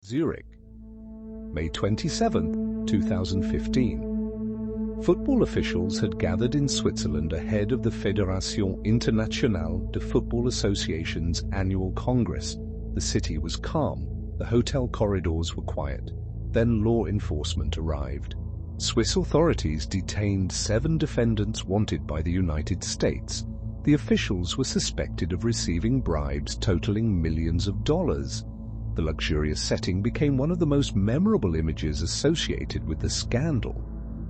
Zurich, May 27, 2015. Football officials had gathered in Switzerland ahead of the Fédération Internationale de Football Association's annual Congress. The city was calm, the hotel corridors were quiet. Then law enforcement arrived. Swiss authorities detained 7 defendants wanted by the United States. The officials were suspected of receiving bribes totaling millions of dollars. The luxurious setting became one of the most memorable images associated with the scandal.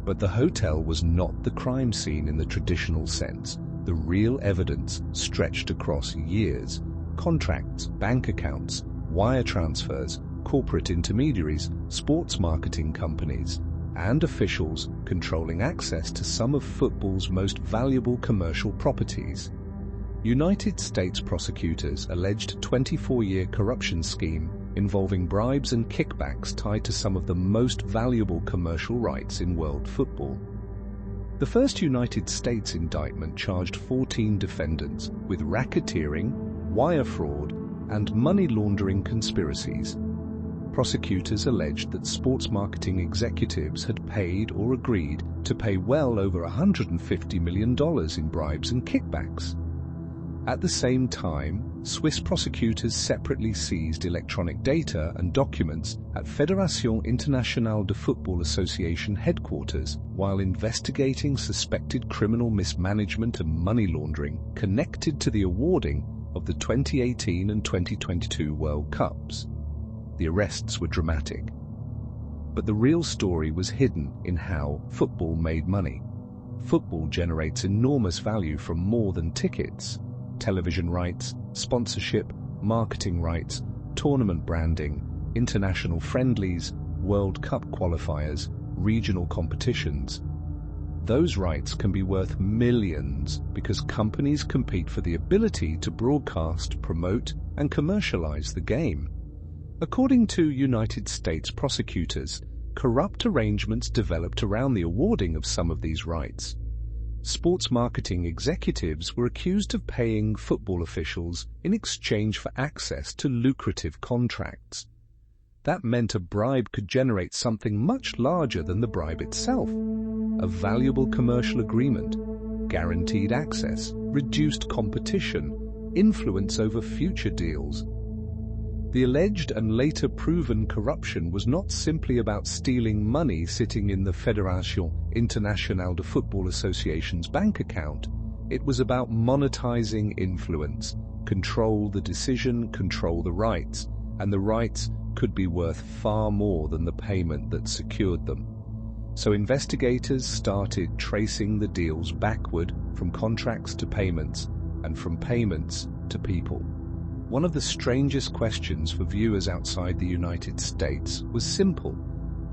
But the hotel was not the crime scene in the traditional sense. The real evidence stretched across years. Contracts, bank accounts, wire transfers, corporate intermediaries, sports marketing companies, and officials controlling access to some of football's most valuable commercial properties. United States prosecutors alleged a 24-year corruption scheme involving bribes and kickbacks tied to some of the most valuable commercial rights in world football. The first United States indictment charged 14 defendants with racketeering, wire fraud, and money laundering conspiracies. Prosecutors alleged that sports marketing executives had paid or agreed to pay well over $150 million in bribes and kickbacks. At the same time, Swiss prosecutors separately seized electronic data and documents at Fédération Internationale de Football Association headquarters while investigating suspected criminal mismanagement and money laundering connected to the awarding of the 2018 and 2022 World Cups. The arrests were dramatic. But the real story was hidden in how football made money. Football generates enormous value from more than tickets. Television rights, sponsorship, marketing rights, tournament branding, international friendlies, World Cup qualifiers, regional competitions. Those rights can be worth millions because companies compete for the ability to broadcast, promote, and commercialize the game. According to United States prosecutors, corrupt arrangements developed around the awarding of some of these rights. Sports marketing executives were accused of paying football officials in exchange for access to lucrative contracts. That meant a bribe could generate something much larger than the bribe itself. A valuable commercial agreement, guaranteed access, reduced competition, influence over future deals. The alleged and later proven corruption was not simply about stealing money sitting in the Fédération Internationale de Football Association's bank account. It was about monetizing influence, control the decision, control the rights, and the rights could be worth far more than the payment that secured them. So investigators started tracing the deals backward from contracts to payments, and from payments to people. One of the strangest questions for viewers outside the United States was simple.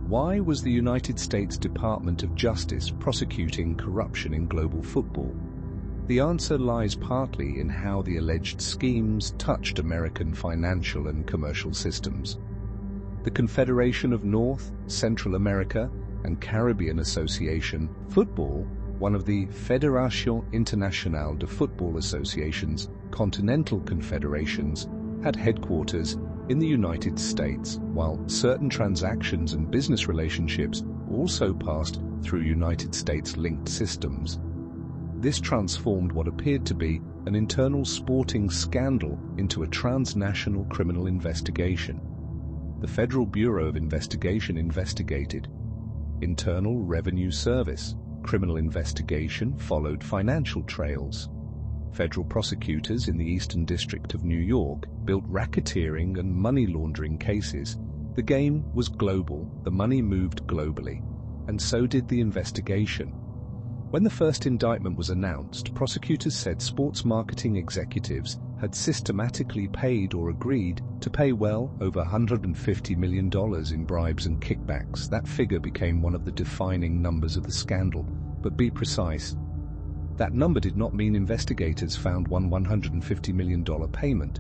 Why was the United States Department of Justice prosecuting corruption in global football? The answer lies partly in how the alleged schemes touched American financial and commercial systems. The Confederation of North, Central America, and Caribbean Association Football, one of the Fédération Internationale de Football Association's continental confederations, had headquarters in the United States, while certain transactions and business relationships also passed through United States-linked systems. This transformed what appeared to be an internal sporting scandal into a transnational criminal investigation. The Federal Bureau of Investigation investigated. Internal Revenue Service. Criminal investigation followed financial trails. Federal prosecutors in the Eastern District of New York built racketeering and money laundering cases. The game was global, the money moved globally, and so did the investigation. When the first indictment was announced, prosecutors said sports marketing executives had systematically paid or agreed to pay well over $150 million in bribes and kickbacks. That figure became one of the defining numbers of the scandal. But be precise. That number did not mean investigators found one $150 million payment.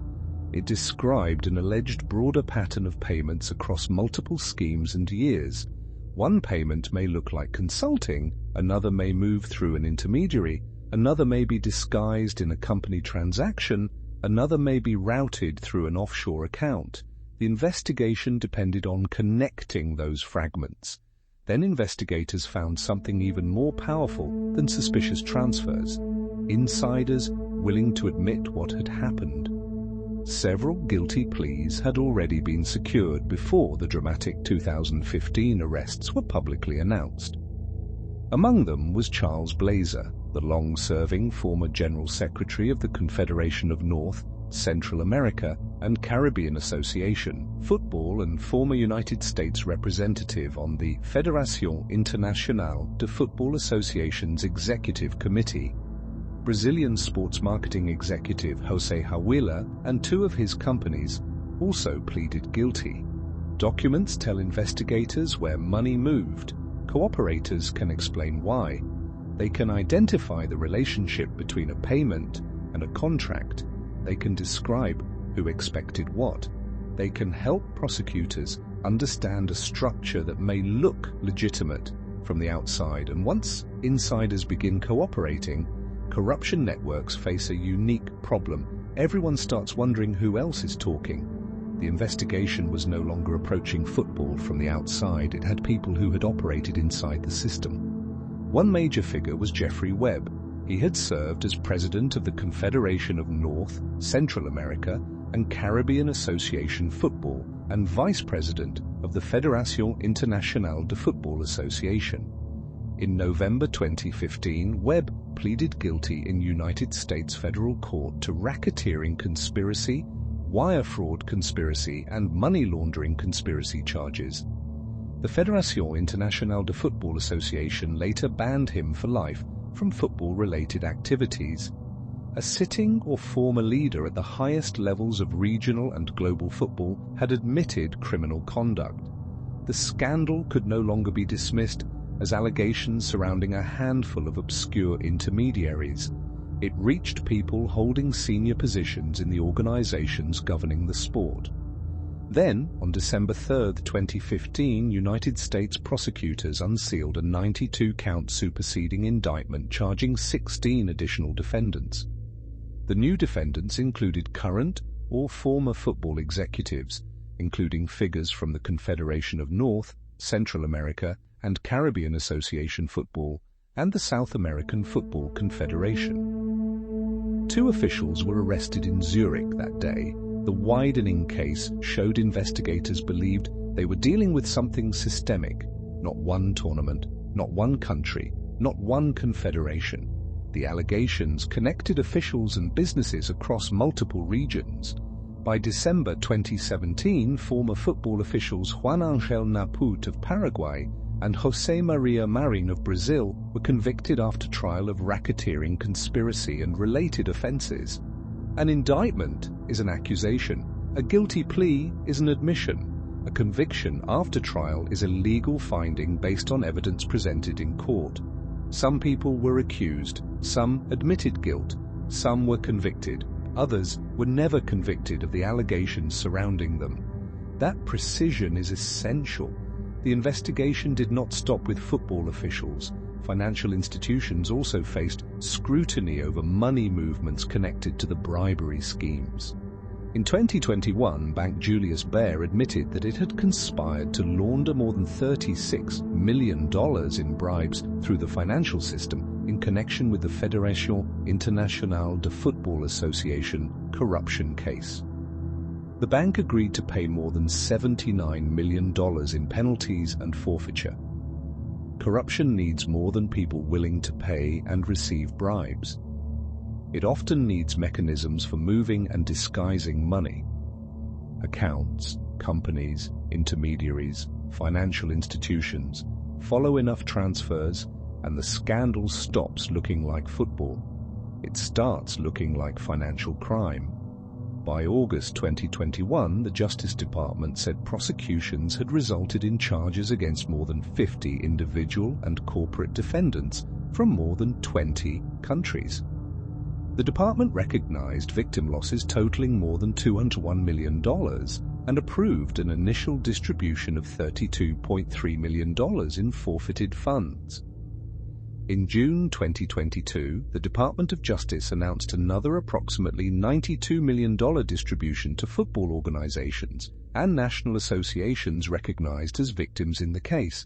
It described an alleged broader pattern of payments across multiple schemes and years. One payment may look like consulting, another may move through an intermediary, another may be disguised in a company transaction, another may be routed through an offshore account. The investigation depended on connecting those fragments. Then investigators found something even more powerful than suspicious transfers: insiders willing to admit what had happened. Several guilty pleas had already been secured before the dramatic 2015 arrests were publicly announced. Among them was Charles Blazer, the long-serving former General Secretary of the Confederation of North, Central America and Caribbean Association Football and former United States representative on the Federación Internacional de Football Association's Executive Committee. Brazilian sports marketing executive José Hawiler and two of his companies also pleaded guilty. Documents tell investigators where money moved. Cooperators can explain why. They can identify the relationship between a payment and a contract. They can describe who expected what. They can help prosecutors understand a structure that may look legitimate from the outside, and once insiders begin cooperating, corruption networks face a unique problem. Everyone starts wondering who else is talking. The investigation was no longer approaching football from the outside. It had people who had operated inside the system. One major figure was Jeffrey Webb. He had served as president of the Confederation of North, Central America and Caribbean Association Football and vice president of the Federación Internacional de Football Association. In November 2015, Webb pleaded guilty in United States federal court to racketeering conspiracy, wire fraud conspiracy, and money laundering conspiracy charges. The Federación Internacional de Football Association later banned him for life from football-related activities. A sitting or former leader at the highest levels of regional and global football had admitted criminal conduct. The scandal could no longer be dismissed as allegations surrounding a handful of obscure intermediaries. It reached people holding senior positions in the organizations governing the sport. Then, on December 3, 2015, United States prosecutors unsealed a 92-count superseding indictment charging 16 additional defendants. The new defendants included current or former football executives, including figures from the Confederation of North, Central America, and Caribbean Association Football and the South American Football Confederation. Two officials were arrested in Zurich that day. The widening case showed investigators believed they were dealing with something systemic, not one tournament, not one country, not one confederation. The allegations connected officials and businesses across multiple regions. By December 2017, former football officials Juan Ángel Naput of Paraguay and José Maria Marin of Brazil were convicted after trial of racketeering conspiracy and related offenses. An indictment is an accusation. A guilty plea is an admission. A conviction after trial is a legal finding based on evidence presented in court. Some people were accused, some admitted guilt, some were convicted, others were never convicted of the allegations surrounding them. That precision is essential. The investigation did not stop with football officials. Financial institutions also faced scrutiny over money movements connected to the bribery schemes. In 2021, Bank Julius Baer admitted that it had conspired to launder more than $36 million in bribes through the financial system in connection with the Federación Internacional de Football Association corruption case. The bank agreed to pay more than $79 million in penalties and forfeiture. Corruption needs more than people willing to pay and receive bribes. It often needs mechanisms for moving and disguising money. Accounts, companies, intermediaries, financial institutions follow enough transfers and the scandal stops looking like football. It starts looking like financial crime. By August 2021, the Justice Department said prosecutions had resulted in charges against more than 50 individual and corporate defendants from more than 20 countries. The department recognized victim losses totaling more than $201 million and approved an initial distribution of $32.3 million in forfeited funds. In June 2022, the Department of Justice announced another approximately $92 million distribution to football organizations and national associations recognized as victims in the case.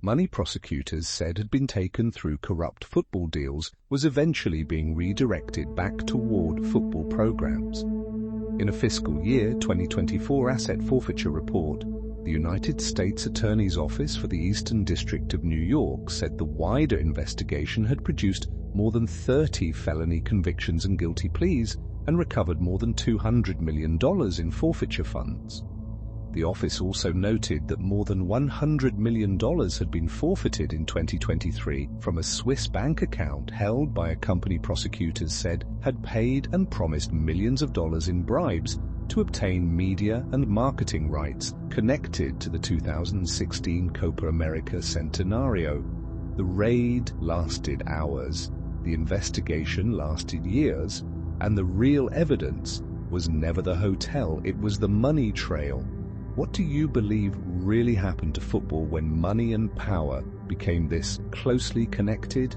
Money prosecutors said had been taken through corrupt football deals was eventually being redirected back toward football programs. In a fiscal year 2024 asset forfeiture report, the United States Attorney's Office for the Eastern District of New York said the wider investigation had produced more than 30 felony convictions and guilty pleas and recovered more than $200 million in forfeiture funds. The office also noted that more than $100 million had been forfeited in 2023 from a Swiss bank account held by a company prosecutors said had paid and promised millions of dollars in bribes to obtain media and marketing rights connected to the 2016 Copa America Centenario. The raid lasted hours, the investigation lasted years, and the real evidence was never the hotel, it was the money trail. What do you believe really happened to football when money and power became this closely connected?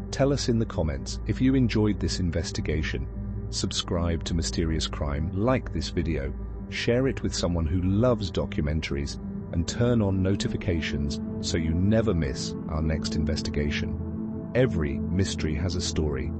Tell us in the comments. If you enjoyed this investigation, subscribe to Mysterious Crime, like this video, share it with someone who loves documentaries, and turn on notifications so you never miss our next investigation. Every mystery has a story,